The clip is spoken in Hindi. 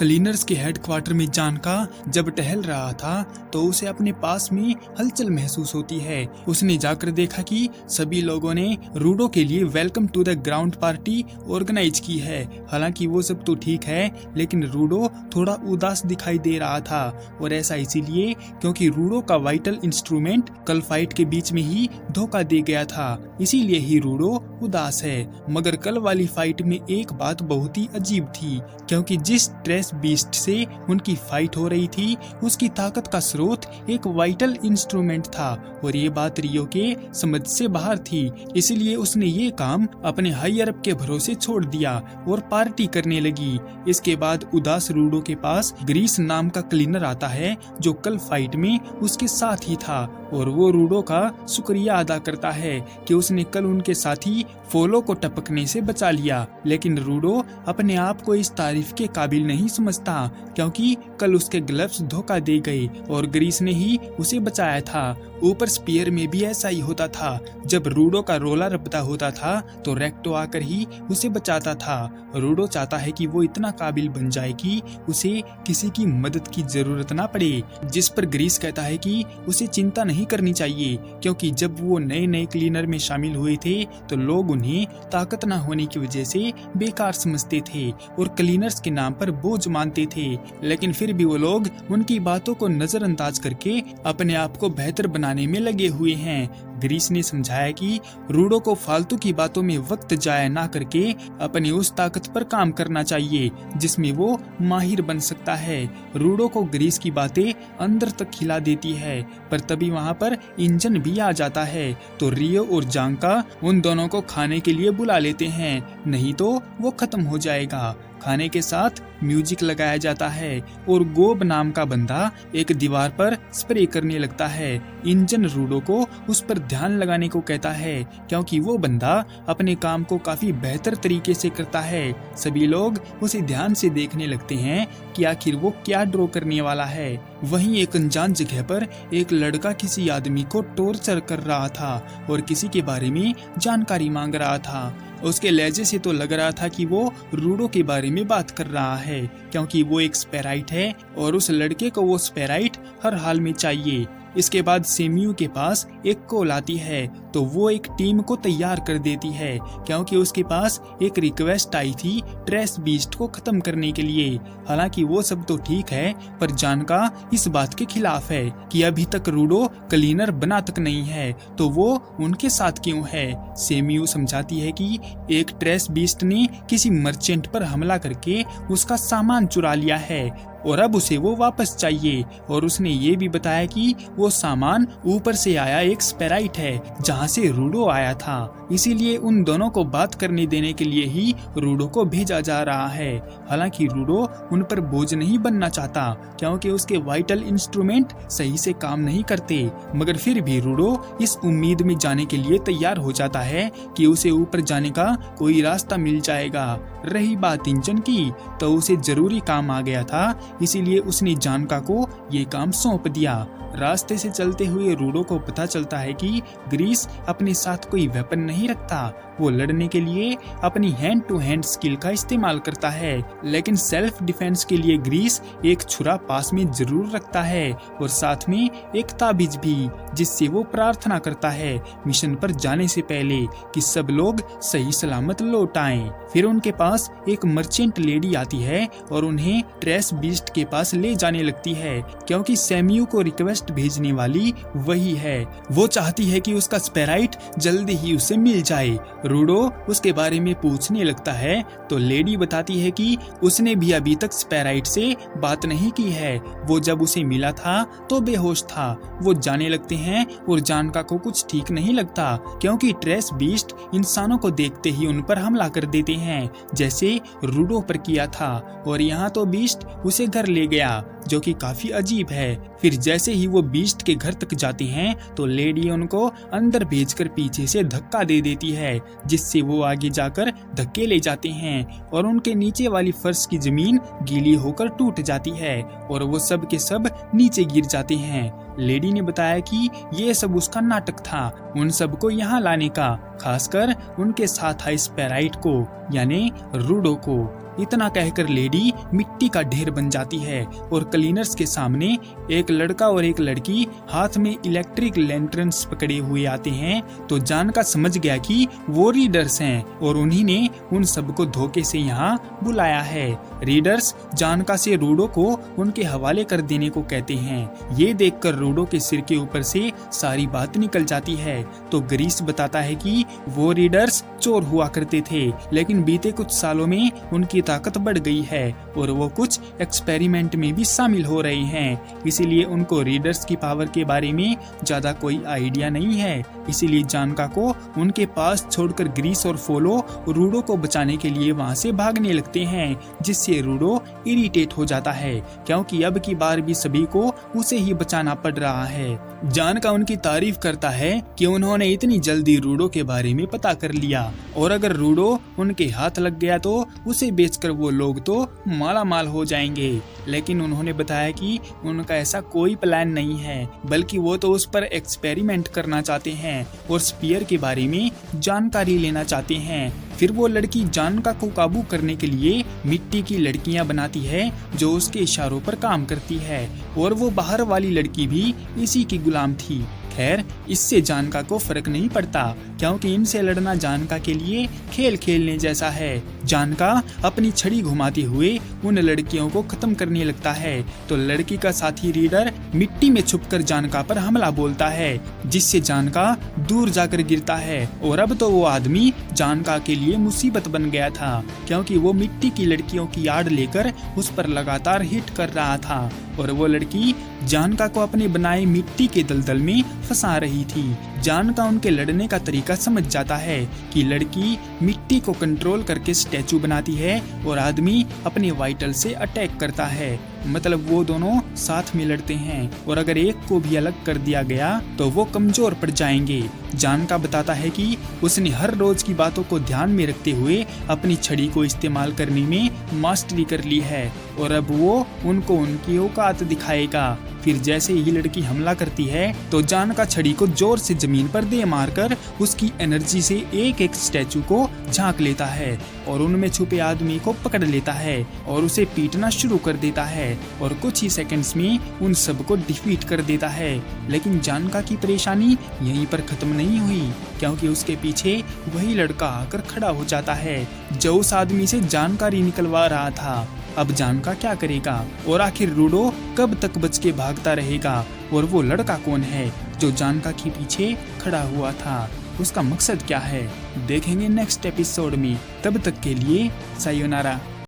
क्लीनर्स के हेडक्वार्टर में जानका जब टहल रहा था तो उसे अपने पास में हलचल महसूस होती है। उसने जाकर देखा कि सभी लोगों ने रूडो के लिए welcome to the ground party organise की है। हालांकि वो सब तो ठीक है, लेकिन रूडो थोड़ा उदास दिखाई दे रहा था, और ऐसा इसीलिए क्योंकि रूडो का वाइटल इंस्ट्रूमेंट कल फाइट के बीच में ही धोखा दे गया था, इसीलिए ही रूडो उदास है। मगर कल वाली फाइट में एक बात बहुत ही अजीब थी, क्योंकि जिस ट्रेस बीस्ट से उनकी फाइट हो रही थी उसकी ताकत का स्रोत एक वाइटल इंस्ट्रूमेंट था, और ये बात रियो के समझ से बाहर थी। इसलिए उसने ये काम अपने हायर अप के भरोसे छोड़ दिया और पार्टी करने लगी। इसके बाद उदास रूडो के पास ग्रीस नाम का क्लीनर आता है जो कल फाइट में उसके साथ ही था, और वो रूडो का शुक्रिया अदा करता है कि उसने कल उनके साथी फोलो को टपकने से बचा लिया। लेकिन रूडो अपने आप को इस तारीफ के काबिल नहीं समझता, क्योंकि कल उसके ग्लव्स धोखा दे गए और ग्रीस ने ही उसे बचाया था। ऊपर स्पीयर में भी ऐसा ही होता था, जब रूडो का रोला रपटा होता था तो रेक्टो आकर ही उसे बचाता था। रूडो चाहता है कि वो इतना काबिल बन जाए कि उसे किसी की मदद की जरूरत ना पड़े, जिस पर ग्रीस कहता है कि उसे चिंता नहीं करनी चाहिए, क्योंकि जब वो नए नए क्लीनर में शामिल हुए थे तो लोग उन्हें ताकत न होने की वजह से बेकार समझते थे और क्लीनर्स के नाम पर बोझ मानते थे। लेकिन फिर भी वो लोग उनकी बातों को नजरअंदाज करके अपने आप को बेहतर बनाने में लगे हुए हैं। ग्रीस ने समझाया कि रूडो को फालतू की बातों में वक्त जाया ना करके अपनी उस ताकत पर काम करना चाहिए जिसमें वो माहिर बन सकता है। रूडो को ग्रीस की बातें अंदर तक खिला देती है, पर तभी वहाँ पर इंजन भी आ जाता है, तो रियो और जानका उन दोनों को खाने के लिए बुला लेते हैं, नहीं तो वो खत्म हो जाएगा। खाने के साथ म्यूजिक लगाया जाता है और गोब नाम का बंदा एक दीवार पर स्प्रे करने लगता है। इंजन रूडो को उस पर ध्यान लगाने को कहता है, क्योंकि वो बंदा अपने काम को काफी बेहतर तरीके से करता है। सभी लोग उसे ध्यान से देखने लगते हैं कि आखिर वो क्या ड्रॉ करने वाला है। वहीं एक अनजान जगह पर एक लड़का किसी आदमी को टॉर्चर कर रहा था और किसी के बारे में जानकारी मांग रहा था। उसके लहजे से तो लग रहा था कि वो रूडो के बारे में बात कर रहा है, क्योंकि वो एक स्पैराइट है और उस लड़के को वो स्पैराइट हर हाल में चाहिए। इसके बाद सेमियू के पास एक कॉल आती है, तो वो एक टीम को तैयार कर देती है, क्योंकि उसके पास एक रिक्वेस्ट आई थी ट्रेस बीस्ट को खत्म करने के लिए। हालांकि वो सब तो ठीक है, पर जानका इस बात के खिलाफ है कि अभी तक रूडो क्लीनर बना तक नहीं है, तो वो उनके साथ क्यों है। सेमियू समझाती है कि एक ट्रेस बीस्ट ने किसी मर्चेंट पर हमला करके उसका सामान चुरा लिया है और अब उसे वो वापस चाहिए, और उसने ये भी बताया कि वो सामान ऊपर से आया एक स्पैराइट है जहाँ से रूडो आया था, इसीलिए उन दोनों को बात करने देने के लिए ही रूडो को भेजा जा रहा है। हालांकि रूडो उन पर बोझ नहीं बनना चाहता, क्योंकि उसके वाइटल इंस्ट्रूमेंट सही से काम नहीं करते, मगर फिर भी रूडो इस उम्मीद में जाने के लिए तैयार हो जाता है कि उसे ऊपर जाने का कोई रास्ता मिल जाएगा। रही बात इंजन की, तो उसे जरूरी काम आ गया था, इसीलिए उसने जानका को ये काम सौंप दिया। रास्ते से चलते हुए रूडो को पता चलता है कि ग्रीस अपने साथ कोई वेपन नहीं रखता। वो लड़ने के लिए अपनी हैंड टू हैंड स्किल का इस्तेमाल करता है, लेकिन सेल्फ डिफेंस के लिए ग्रीस एक छुरा पास में जरूर रखता है और साथ में एक ताबीज भी, जिससे वो प्रार्थना करता है मिशन पर जाने से पहले कि सब लोग सही सलामत लौट आएं। फिर उनके पास एक मर्चेंट लेडी आती है और उन्हें ट्रेस बीस्ट के पास ले जाने लगती है, क्योंकि सेमियू को रिक्वेस्ट भेजने वाली वही है। वो चाहती है कि उसका स्पैराइट जल्दी ही उसे मिल जाए। रूडो उसके बारे में पूछने लगता है, तो लेडी बताती है कि उसने भी अभी तक स्पैराइट से बात नहीं की है। वो जब उसे मिला था तो बेहोश था। वो जाने लगते हैं और जानका को कुछ ठीक नहीं लगता, क्योंकि ट्रेस बीस्ट इंसानों को देखते ही उन पर हमला कर देते हैं, जैसे रूडो पर किया था, और यहाँ तो बीस्ट उसे घर ले गया, जो कि काफी अजीब है। फिर जैसे ही वो बीस्ट के घर तक जाते हैं तो लेडी उनको अंदर भेजकर पीछे से धक्का दे देती है, जिससे वो आगे जाकर धक्के ले जाते हैं और उनके नीचे वाली फर्श की जमीन गीली होकर टूट जाती है और वो सब के सब नीचे गिर जाते हैं। लेडी ने बताया कि ये सब उसका नाटक था, उन सबको यहाँ लाने का, खासकर उनके साथ आए स्पैराइट को, यानी रूडो को। इतना कहकर लेडी मिट्टी का ढेर बन जाती है और क्लीनर्स के सामने एक लड़का और एक लड़की हाथ में इलेक्ट्रिक लैंटर्न्स पकड़े हुए आते हैं। तो जानका समझ गया कि वो रीडर्स हैं और उन्हीं ने उन सबको धोखे से यहाँ बुलाया है। रीडर्स जानका से रूडो को उनके हवाले कर देने को कहते हैं। ये देखकर रूडो के सिर के ऊपर से सारी बात निकल जाती है। तो ग्रीस बताता है कि वो रीडर्स चोर हुआ करते थे, लेकिन बीते कुछ सालों में उनकी ताकत बढ़ गई है और वो कुछ एक्सपेरिमेंट में भी शामिल हो रहे हैं। इसीलिए उनको रीडर्स की पावर के बारे में ज्यादा कोई आइडिया नहीं है। इसीलिए जानका को उनके पास छोड़कर ग्रीस और फोलो रूडो को बचाने के लिए वहाँ से भागने लगते हैं, जिससे रूडो इरिटेट हो जाता है क्योंकि अब की बार भी सभी को उसे ही बचाना पड़ रहा है। जानका उनकी तारीफ करता है कि उन्होंने इतनी जल्दी रूडो के बारे में पता कर लिया और अगर रूडो उनके हाथ लग गया तो उसे बेचकर वो लोग तो माला माल हो जाएंगे। लेकिन उन्होंने बताया कि उनका ऐसा कोई प्लान नहीं है, बल्कि वो तो उस पर एक्सपेरिमेंट करना चाहते हैं और स्पीयर के बारे में जानकारी लेना चाहते हैं। फिर वो लड़की जानका को काबू करने के लिए मिट्टी की लड़कियां बनाती है जो उसके इशारों पर काम करती है और वो बाहर वाली लड़की भी इसी की गुलाम थी। खैर, इससे जानका को फर्क नहीं पड़ता क्योंकि इनसे लड़ना जानका के लिए खेल खेलने जैसा है। जानका अपनी छड़ी घुमाते हुए उन लड़कियों को खत्म करने लगता है तो लड़की का साथी रीडर मिट्टी में छुपकर जानका पर हमला बोलता है, जिससे जानका दूर जाकर गिरता है और अब तो वो आदमी जानका के लिए मुसीबत बन गया था क्योंकि वो मिट्टी की लड़कियों की आड़ लेकर उस पर लगातार हिट कर रहा था और वो लड़की जानका को अपने बनाए मिट्टी के दलदल में फंसा रही थी। जानका उनके लड़ने का तरीका समझ जाता है कि लड़की मिट्टी को कंट्रोल करके स्टैचू बनाती है और आदमी अपने वाइटल से अटैक करता है। मतलब वो दोनों साथ में लड़ते हैं और अगर एक को भी अलग कर दिया गया तो वो कमजोर पड़ जाएंगे। जानका बताता है कि उसने हर रोज की बातों को ध्यान में रखते हुए अपनी छड़ी को इस्तेमाल करने में मास्टरी कर ली है और अब वो उनको उनकी औकात दिखाएगा। फिर जैसे ही लड़की हमला करती है तो जानका छड़ी को जोर से जमीन पर दे मारकर उसकी एनर्जी से एक एक स्टैचू को झांक लेता है और उनमें छुपे आदमी को पकड़ लेता है और उसे पीटना शुरू कर देता है और कुछ ही सेकंड्स में उन सबको डिफीट कर देता है। लेकिन जानका की परेशानी यहीं पर खत्म नहीं हुई क्योंकि उसके पीछे वही लड़का आकर खड़ा हो जाता है जो उस आदमी से जानकारी निकलवा रहा था। अब जानका क्या करेगा और आखिर रूडो कब तक बच के भागता रहेगा और वो लड़का कौन है जो जानका के पीछे खड़ा हुआ था, उसका मकसद क्या है, देखेंगे नेक्स्ट एपिसोड में। तब तक के लिए सायोनारा।